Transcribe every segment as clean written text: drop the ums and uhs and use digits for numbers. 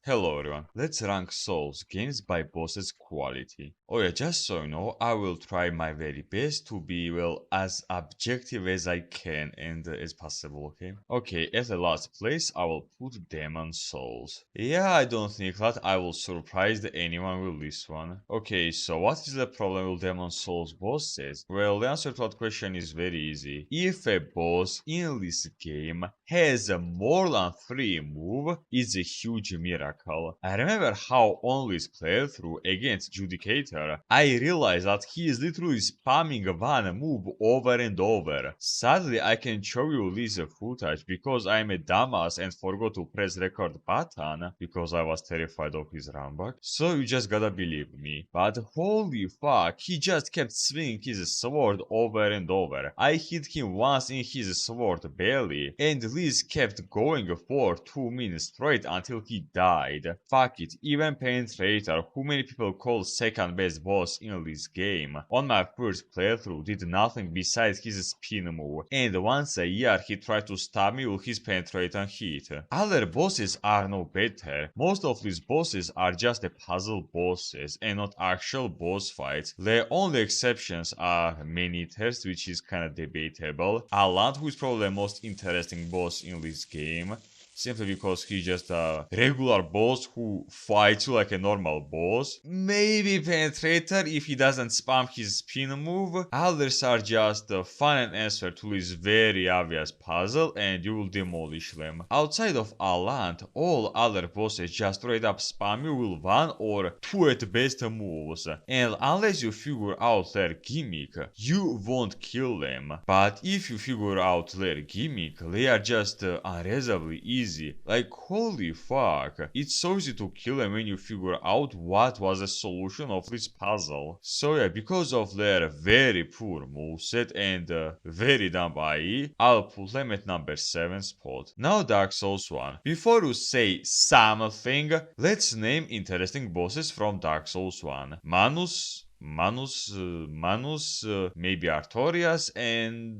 Hello everyone, let's rank Souls games by bosses quality. Oh yeah, just so you know, I will try my very best to be, well, as objective as I can and as possible, okay? Okay, at the last place, I will put Demon Souls. Yeah, I don't think that I will surprise anyone with this one. Okay, so what is the problem with Demon Souls bosses? Well, the answer to that question is very easy. If a boss in this game has more than 3 moves, it's a huge miracle. I remember how on this playthrough against Judicator, I realized that he is literally spamming one move over and over. Sadly, I can show you this footage because I'm a dumbass and forgot to press record button because I was terrified of his runback. So you just gotta believe me. But holy fuck, he just kept swinging his sword over and over. I hit him once in his sword belly, and Liz kept going for 2 minutes straight until he died. Fuck it, even Penetrator, who many people call second best boss in this game, on my first playthrough did nothing besides his spin move, and once a year he tried to stab me with his Penetrator hit. Other bosses are no better. Most of these bosses are just puzzle bosses and not actual boss fights. The only exceptions are Man-Eaters, which is kinda debatable. Alan, who is probably the most interesting boss in this game, simply because he's just a regular boss who fights you like a normal boss. Maybe Penetrator if he doesn't spam his spin move. Others are just a fun answer to this very obvious puzzle and you will demolish them. Outside of Alant, all other bosses just straight up spam you with 1 or 2 at best moves. And unless you figure out their gimmick, you won't kill them. But if you figure out their gimmick, they are just unreasonably easy. Like, holy fuck. It's so easy to kill them when you figure out what was the solution of this puzzle. So yeah, because of their very poor moveset and very dumb IE, I'll put them at number 7 spot. Now Dark Souls 1. Before you say something, let's name interesting bosses from Dark Souls 1. Manus, maybe Artorias, and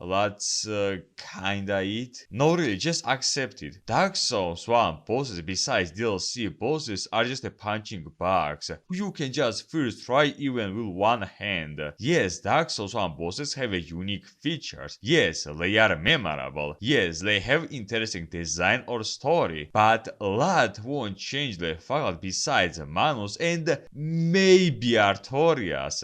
that's kinda it. No, really, just accept it. Dark Souls 1 bosses besides DLC bosses are just a punching bags. You can just first try even with one hand. Yes, Dark Souls 1 bosses have a unique features. Yes, they are memorable. Yes, they have interesting design or story. But a lot won't change the fact that besides Manus and maybe Artorias,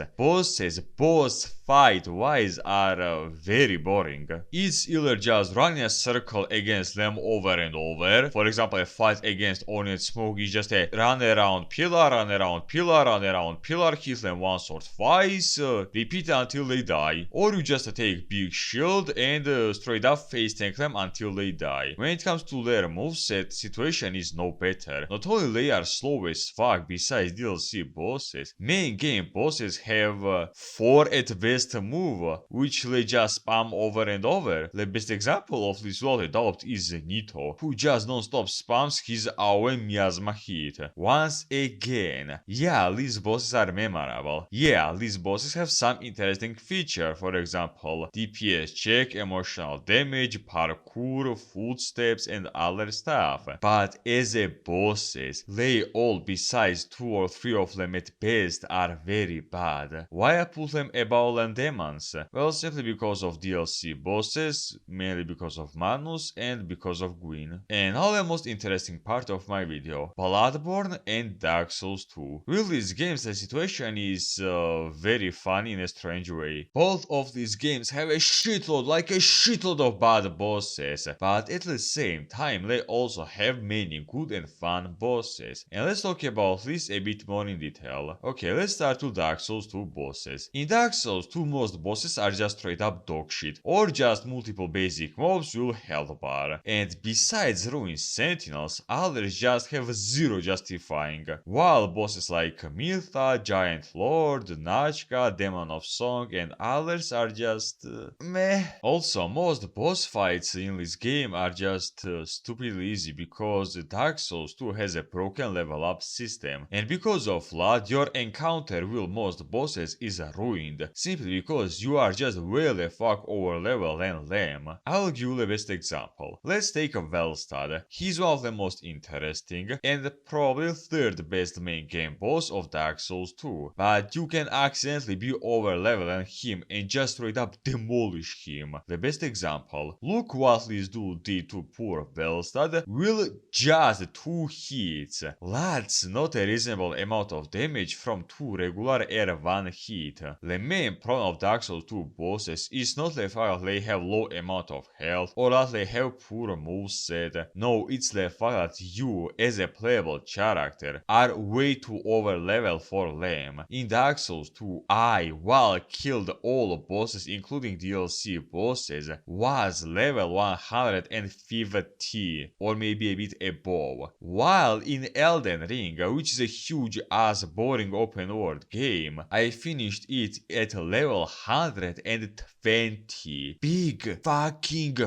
boss fight wise are very boring. It's either just running a circle against them over and over. For example, a fight against Onion Smoke is just a run around pillar, run around pillar, run around pillar, hit them once or twice, repeat until they die. Or you just take big shield and straight up face tank them until they die. When it comes to their moveset, situation is no better. Not only they are slow as fuck besides DLC bosses, main game bosses have 4 at best move, which they just spam over and over. The best example of this without a doubt is Nito, who just non-stop spams his Aoe Miasma hit. Once again, yeah, these bosses are memorable. Yeah, these bosses have some interesting feature, for example, DPS check, emotional damage, parkour, footsteps and other stuff. But as a bosses, they all besides 2 or 3 of them at best are very bad. Why I put them above than demons? Well, simply because of DLC bosses, mainly because of Manus and because of Gwyn. And now the most interesting part of my video, Bloodborne and Dark Souls 2. With these games the situation is very funny in a strange way. Both of these games have a shitload, like a shitload of bad bosses, but at the same time they also have many good and fun bosses. And let's talk about this a bit more in detail. Okay, let's start with Dark Souls 2 bosses. In Dark Souls 2 most bosses are just straight up dogshit, or just multiple basic mobs with health bar. And besides ruined sentinels, others just have zero justifying. While bosses like Mirtha, Giant Lord, Nachka, Demon of Song and others are just meh. Also, most boss fights in this game are just stupidly easy because Dark Souls 2 has a broken level up system, and because of that your encounter with most bosses is ruined simply simply because you are just way the fuck over level than them. I'll give you the best example. Let's take a Velstad. He's one of the most interesting and probably third best main game boss of Dark Souls 2, but you can accidentally be over level than him and just straight up demolish him. The best example, look what this dude did to poor Velstad with just 2 hits. That's not a reasonable amount of damage from 2 regular R1 hit. The main problem of Dark Souls 2 bosses is not the fact that they have low amount of health or that they have poor moveset. No, it's the fact that you, as a playable character, are way too over level for them. In Dark Souls 2, while killed all bosses including DLC bosses, was level 150 or maybe a bit above. While in Elden Ring, which is a huge ass boring open world game, I finished it at level 120. Big fucking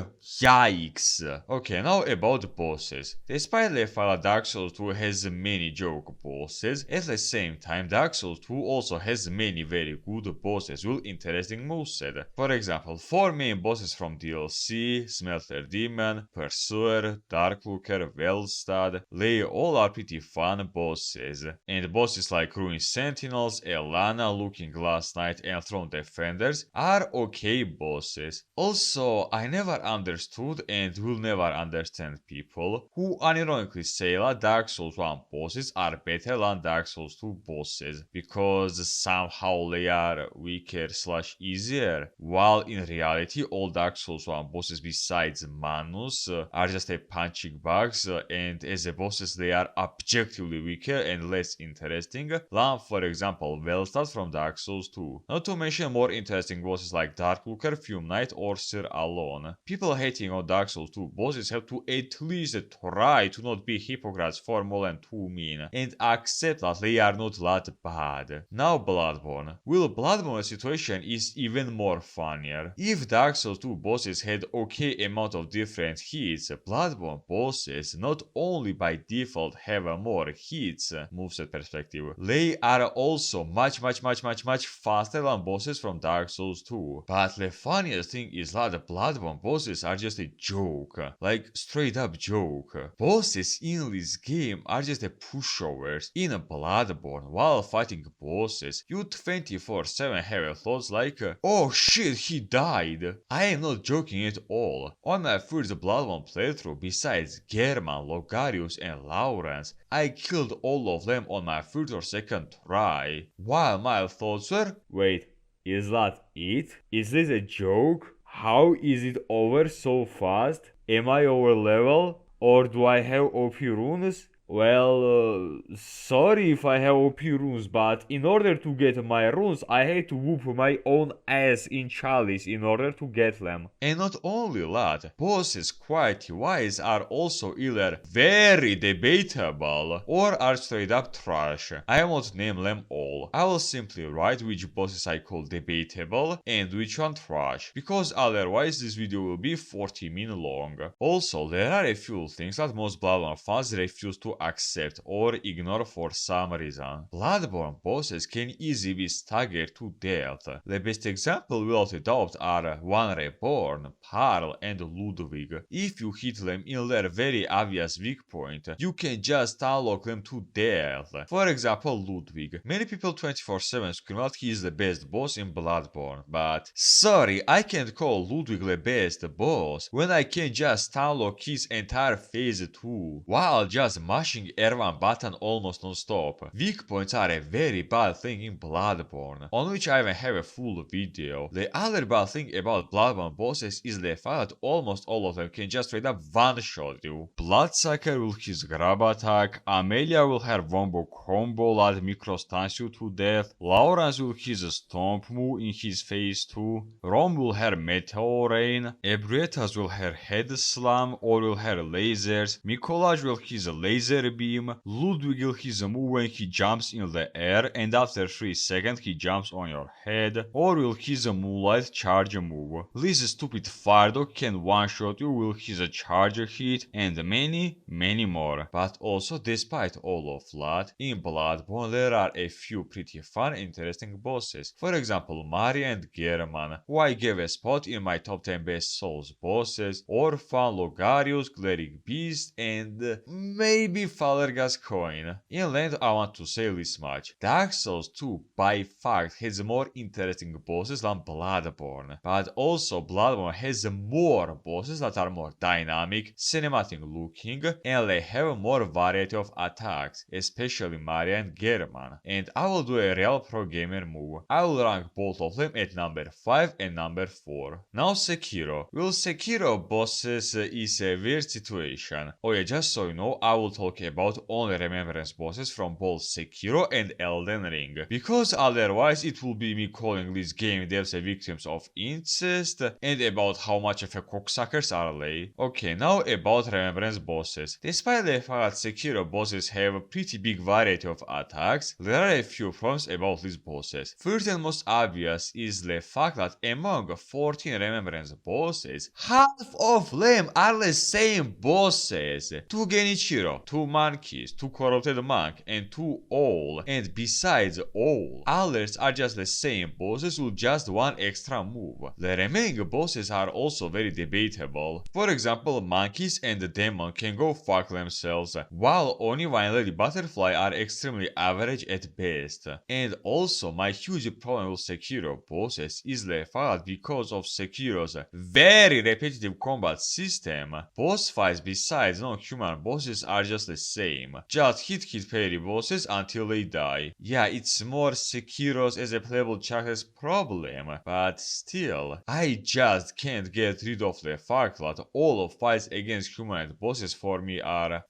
yikes. Okay, now about bosses. Despite the fact that Dark Souls 2 has many joke bosses, at the same time Dark Souls 2 also has many very good bosses with interesting moveset. For example, 4 main bosses from DLC, Smelter Demon, Pursuer, Darklooker, Velstad, they all are pretty fun bosses. And bosses like Ruined Sentinels, Elana, Looking Glass Knight and Throne Defenders are okay bosses. Also, I never understood and will never understand people who unironically say that Dark Souls 1 bosses are better than Dark Souls 2 bosses because somehow they are weaker slash easier, while in reality all Dark Souls 1 bosses besides Manus are just a punching bags and as a bosses they are objectively weaker and less interesting than for example Velstad from Dark Souls 2. Not to mention more interesting bosses like Darklooker, Fume Knight or Sir Alone. People hating on Dark Souls 2 bosses have to at least try to not be hypocrites for more than 2 mean and accept that they are not that bad. Now Bloodborne. With Bloodborne the situation is even more funnier. If Dark Souls 2 bosses had okay amount of different hits, Bloodborne bosses not only by default have more hits, moveset perspective, they are also much faster than bosses from Dark Souls 2. But the funniest thing is that the Bloodborne bosses are just a joke. Like straight up joke. Bosses in this game are just a pushovers. In Bloodborne, while fighting bosses, you 24/7 have thoughts like, oh shit, he died. I am not joking at all. On my first Bloodborne playthrough, besides German, Logarius and Lawrence, I killed all of them on my first or second try. While my thoughts were, wait, is that it? Is this a joke? How is it over so fast? Am I over level? Or do I have OP runes? Well, sorry if I have OP runes, but in order to get my runes, I had to whoop my own ass in Chalice in order to get them. And not only that, bosses quality-wise are also either very debatable or are straight up trash. I won't name them all. I will simply write which bosses I call debatable and which one trash, because otherwise this video will be 40 minutes long. Also, there are a few things that most Bloodborne fans refuse to accept or ignore for some reason. Bloodborne bosses can easily be staggered to death. The best example without a doubt are One Reborn, Parl and Ludwig. If you hit them in their very obvious weak point, you can just unlock them to death. For example, Ludwig. Many people 24/7 scream out he is the best boss in Bloodborne, but sorry, I can't call Ludwig the best boss when I can just unlock his entire phase 2 while just mashing R1 button almost non-stop. Weak points are a very bad thing in Bloodborne, on which I even have a full video. The other bad thing about Bloodborne bosses is the fact that almost all of them can just straight up one-shot you. Bloodsucker will his grab attack, Amelia will have wombo combo that micro-stuns you to death, Lawrence will his stomp move in his phase 2, Rom will have meteor rain, Ebrietas will have head slam or will have lasers, Mikolaj will his laser laser beam, Ludwig will his move when he jumps in the air and after 3 seconds he jumps on your head, or will his moonlight charge move. This stupid Fardog can one-shot you with his charger hit, and many more. But also, despite all of that, in Bloodborne there are a few pretty fun interesting bosses. For example, Maria and German, who I gave a spot in my top 10 best Souls bosses, Orphan, Logarius, Cleric Beast, and maybe Father Gascoigne. In land, I want to say this much. Dark Souls 2 by fact has more interesting bosses than Bloodborne, but also Bloodborne has more bosses that are more dynamic, cinematic looking, and they have more variety of attacks, especially Maria and German. And I will do a real pro gamer move. I will rank both of them at number 5 and number 4. Now Sekiro. Well, Sekiro bosses is a weird situation. Oh yeah, just so you know, I will talk about only remembrance bosses from both Sekiro and Elden Ring, because otherwise it will be me calling these game devs a victims of incest, and about how much of a cocksuckers are they. Okay, now about remembrance bosses. Despite the fact that Sekiro bosses have a pretty big variety of attacks, there are a few problems about these bosses. First and most obvious is the fact that among 14 remembrance bosses, half of them are the same bosses. 2 Genichiro, 2 monkeys, 2 corrupted monk, and 2 all. And besides all, others are just the same bosses with just one extra move. The remaining bosses are also very debatable. For example, monkeys and the demon can go fuck themselves, while Oniwa and Lady Butterfly are extremely average at best. And also, my huge problem with Sekiro bosses is the fact that because of Sekiro's very repetitive combat system, boss fights besides non-human bosses are just the same. Just hit parry bosses until they die. Yeah, it's more Sekiro's as a playable character's problem, but still, I just can't get rid of the fact that all of fights against human bosses for me are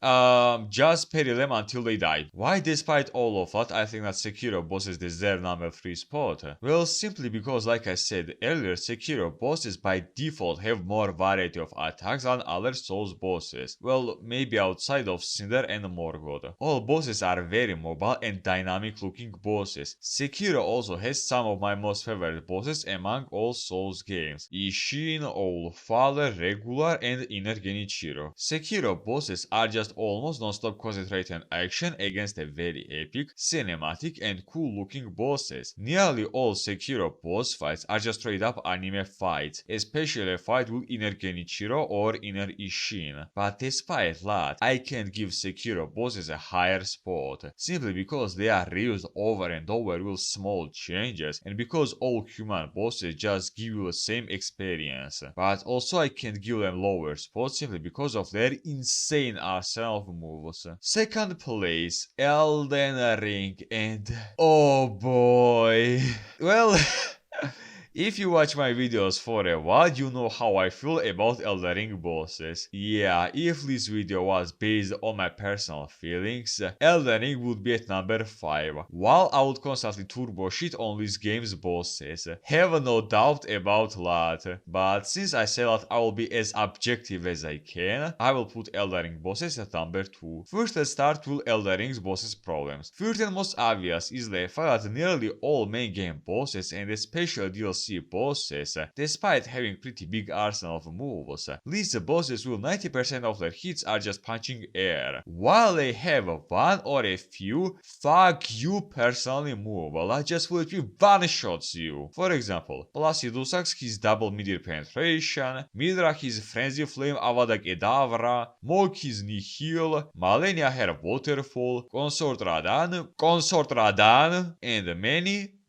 just parry them until they die. Why despite all of that I think that Sekiro bosses deserve number 3 spot? Well, simply because like I said earlier, Sekiro bosses by default have more variety of attacks than other Souls bosses. Well, maybe outside of Cinder and Morgoth. All bosses are very mobile and dynamic looking bosses. Sekiro also has some of my most favorite bosses among all Souls games. Ishin, All Father, Regular, and Inner Genichiro. Sekiro bosses are just almost non-stop concentrated action against a very epic, cinematic, and cool looking bosses. Nearly all Sekiro boss fights are just straight up anime fights, especially a fight with Inner Genichiro or Inner Ishin. But despite that, I can't give Sekiro bosses a higher spot, simply because they are reused over and over with small changes, and because all human bosses just give you the same experience. But also I can't give them lower spots simply because of their insane arsenal of moves. Second place, Elden Ring, and oh boy. Well, if you watch my videos for a while, you know how I feel about Elden Ring bosses. Yeah, if this video was based on my personal feelings, Elden Ring would be at number 5, while I would constantly turbo shit on this game's bosses. Have no doubt about that. But since I said that I will be as objective as I can, I will put Elden Ring bosses at number 2. First, let's start with Elden Ring's bosses problems. First and most obvious is the fact that nearly all main game bosses and especially DLC bosses, despite having pretty big arsenal of moves, these bosses will 90% of their hits are just punching air, while they have one or a few fuck you personally move that just literally one-shots you. For example, Placidusax his double mid-ear penetration, Midra his frenzy flame Avada Kedavra, Mog his nihil, Malenia her waterfall, Consort Radan, and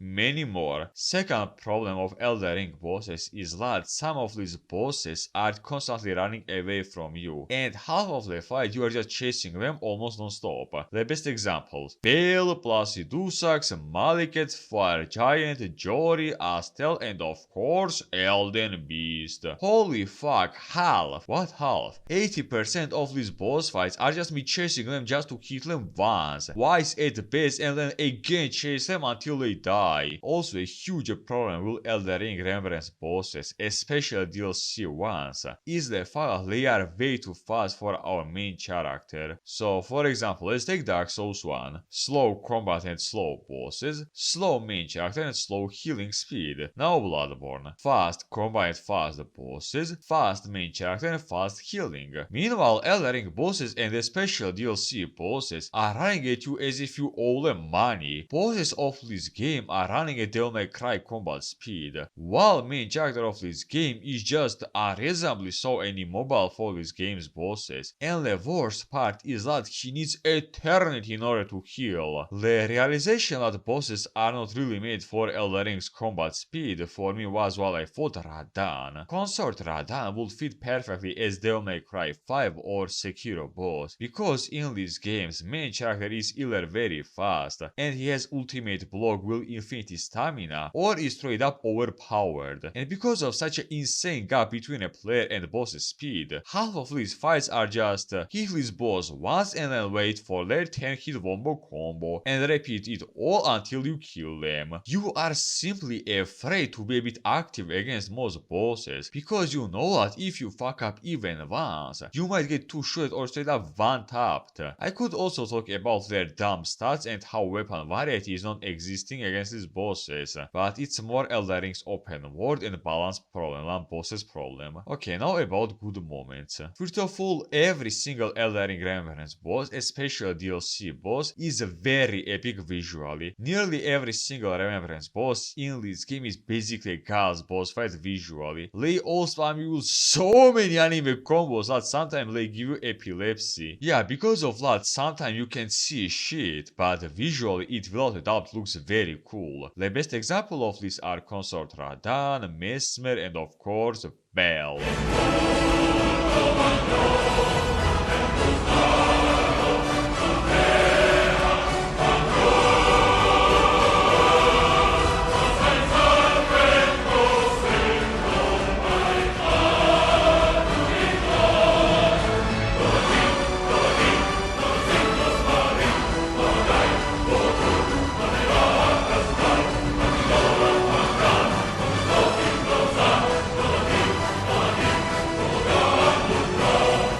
many more. Second problem of Elden Ring bosses is that some of these bosses are constantly running away from you, and half of the fight you are just chasing them almost non-stop. The best examples: Bale, Placidusax, Maliket, Fire Giant, Jory, Astel, and of course Elden Beast. Holy fuck, half. What half? 80% of these boss fights are just me chasing them just to hit them once, twice at best, and then again chase them until they die. high. Also a huge problem with Elden Ring Remembrance bosses, especially DLC ones, is the fact they are way too fast for our main character. So for example, let's take Dark Souls 1. Slow combat and slow bosses, slow main character and slow healing speed. Now Bloodborne. Fast combat and fast bosses, fast main character and fast healing. Meanwhile, Elden Ring bosses and the special DLC bosses are running at you as if you owe them money. Bosses of this game are running at Devil May Cry combat speed, while main character of this game is just unreasonably slow and immobile for this game's bosses. And the worst part is that he needs eternity in order to heal. The realization that bosses are not really made for Elden Ring's combat speed for me was while I fought Radan. Consort Radan would fit perfectly as Devil May Cry 5 or Sekiro boss, because in these games main character is either very fast and he has ultimate block with infinity stamina, or is straight up overpowered. And because of such an insane gap between a player and boss's speed, half of these fights are just hit this boss once and then wait for their 10 hit wombo combo and repeat it all until you kill them. You are simply afraid to be a bit active against most bosses, because you know that if you fuck up even once, you might get two shot or straight up one tapped. I could also talk about their dumb stats and how weapon variety is not existing against these bosses, but it's more Elden Ring's open world and balance problem than bosses problem. Okay, now about good moments. First of all, every single Elden Ring Remembrance boss, especially DLC boss, is very epic visually. Nearly every single Remembrance boss in this game is basically a God's boss fight visually. They all spam you so many anime combos that sometimes they give you epilepsy. Yeah, because of that, sometimes you can see shit, but visually it without a doubt looks very cool. The best example of this are Consort Radan, Mesmer, and of course, Bell.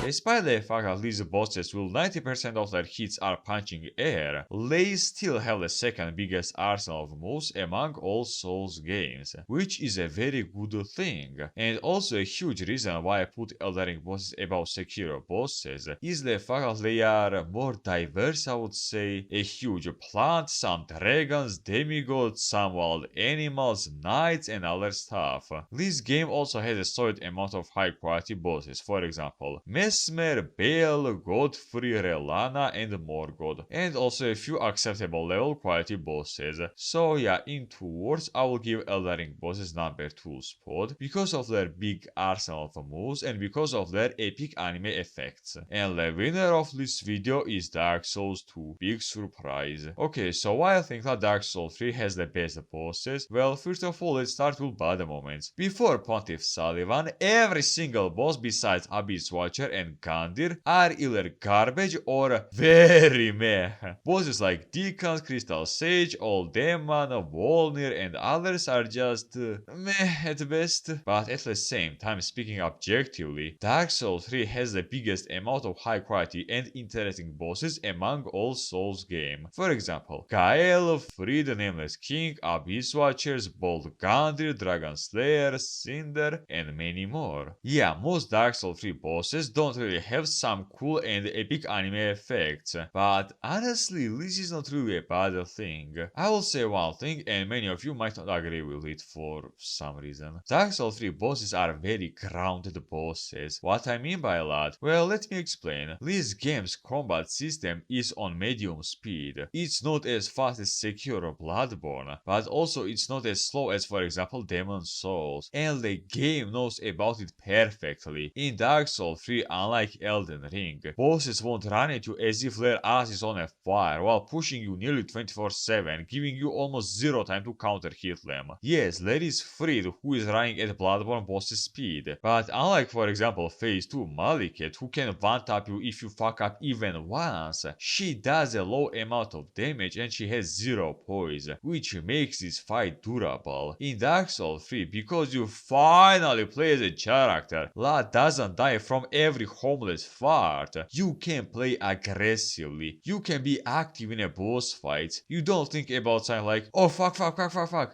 Despite the fact that these bosses will 90% of their hits are punching air, they still have the second biggest arsenal of moves among all Souls games, which is a very good thing. And also a huge reason why I put Elden Ring bosses above Sekiro bosses is the fact that they are more diverse, I would say. A huge plant, some dragons, demigods, some wild animals, knights and other stuff. This game also has a solid amount of high quality bosses, for example, Mesmer, Bale, Godfrey, Relana and Morgoth, and also a few acceptable level quality bosses. So yeah, in 2 words, I will give Elden Ring bosses number 2 spot because of their big arsenal of moves and because of their epic anime effects. And the winner of this video is Dark Souls 2. Big surprise. Okay, so why I think that Dark Souls 3 has the best bosses? Well, first of all, let's start with bad moments. Before Pontiff Sullivan, every single boss besides Abyss Watcher and Gandir are either garbage or very meh. Bosses like Deacons, Crystal Sage, Old Demon, Volnir and others are just meh at best. But at the same time, speaking objectively, Dark Souls 3 has the biggest amount of high quality and interesting bosses among all Souls games. For example, Gael, Free the Nameless King, Abyss Watchers, Bold Gandir, Dragon Slayer, Cinder, and many more. Yeah, most Dark Souls 3 bosses don't really have some cool and epic anime effects, but honestly, this is not really a bad thing. I will say one thing, and many of you might not agree with it for some reason. Dark Souls 3 bosses are very grounded bosses. What I mean by that? Well, let me explain. This game's combat system is on medium speed. It's not as fast as Sekiro or Bloodborne, but also it's not as slow as, for example, Demon Souls, and the game knows about it perfectly. In Dark Souls 3, unlike unlike Elden Ring, bosses won't run at you as if their ass is on a fire while pushing you nearly 24/7, giving you almost zero time to counter hit them. Yes, there is Fried who is running at Bloodborne boss's speed, but unlike for example Phase 2 Maliket who can one-tap you if you fuck up even once, she does a low amount of damage and she has zero poise, which makes this fight durable. In Dark Souls 3, because you finally play as a character that doesn't die from every homeless fart, you can play aggressively, you can be active in a boss fight, you don't think about something like, oh fuck,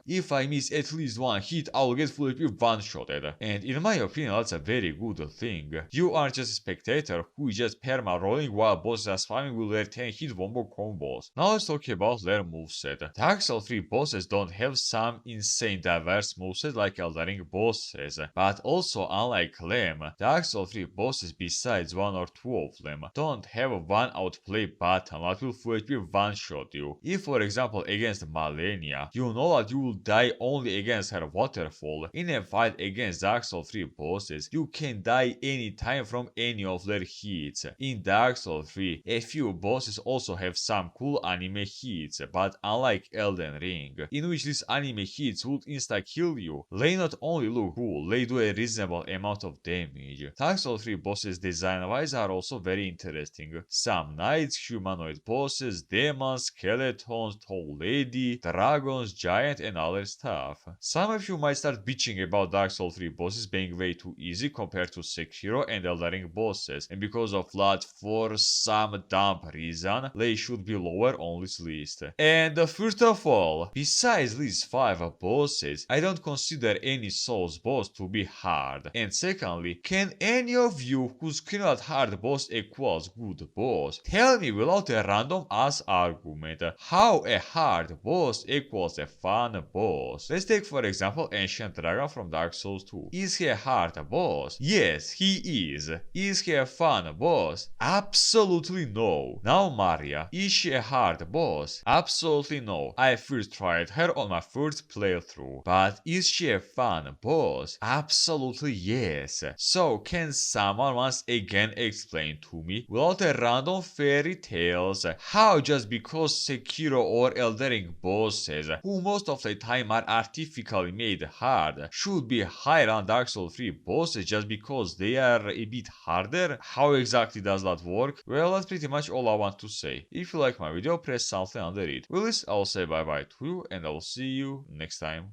if I miss at least one hit I'll get fully one-shotted. And in my opinion that's a very good thing. You aren't just a spectator who is just perma-rolling while bosses are spamming with their 10-hit wombo combos. Now let's talk about their moveset. Dark Souls 3 bosses don't have some insane diverse moveset like Elden Ring bosses, but also unlike them, Dark Souls 3 bosses besides one or two of them don't have one outplay button that will full HP one-shot you. If for example against Malenia, you know that you will die only against her waterfall, in a fight against Dark Souls 3 bosses, you can die anytime from any of their hits. In Dark Souls 3, a few bosses also have some cool anime hits, but unlike Elden Ring, in which these anime hits would insta-kill you, they not only look cool, they do a reasonable amount of damage. Dark Souls 3 bosses design-wise are also very interesting. Some knights, humanoid bosses, demons, skeletons, tall lady, dragons, giant and other stuff. Some of you might start bitching about Dark Souls 3 bosses being way too easy compared to Sekiro and Elden Ring bosses, and because of that for some dumb reason, they should be lower on this list. And first of all, besides these 5 bosses, I don't consider any Souls boss to be hard. And secondly, can any of you who scream at hard boss equals good boss tell me without a random ass argument how a hard boss equals a fun boss? Let's take for example Ancient Dragon from Dark Souls 2. Is he a hard boss? Yes, he is. Is he a fun boss? Absolutely no. Now Maria, is she a hard boss? Absolutely no. I first tried her on my first playthrough. But is she a fun boss? Absolutely yes. So can someone once again explain to me without a random fairy tales how just because Sekiro or Elden Ring bosses, who most of the time are artificially made hard, should be higher on Dark Souls 3 bosses just because they are a bit harder? How exactly does that work? Well, that's pretty much all I want to say. If you like my video, press something under it. With this, I'll say bye bye to you and I'll see you next time.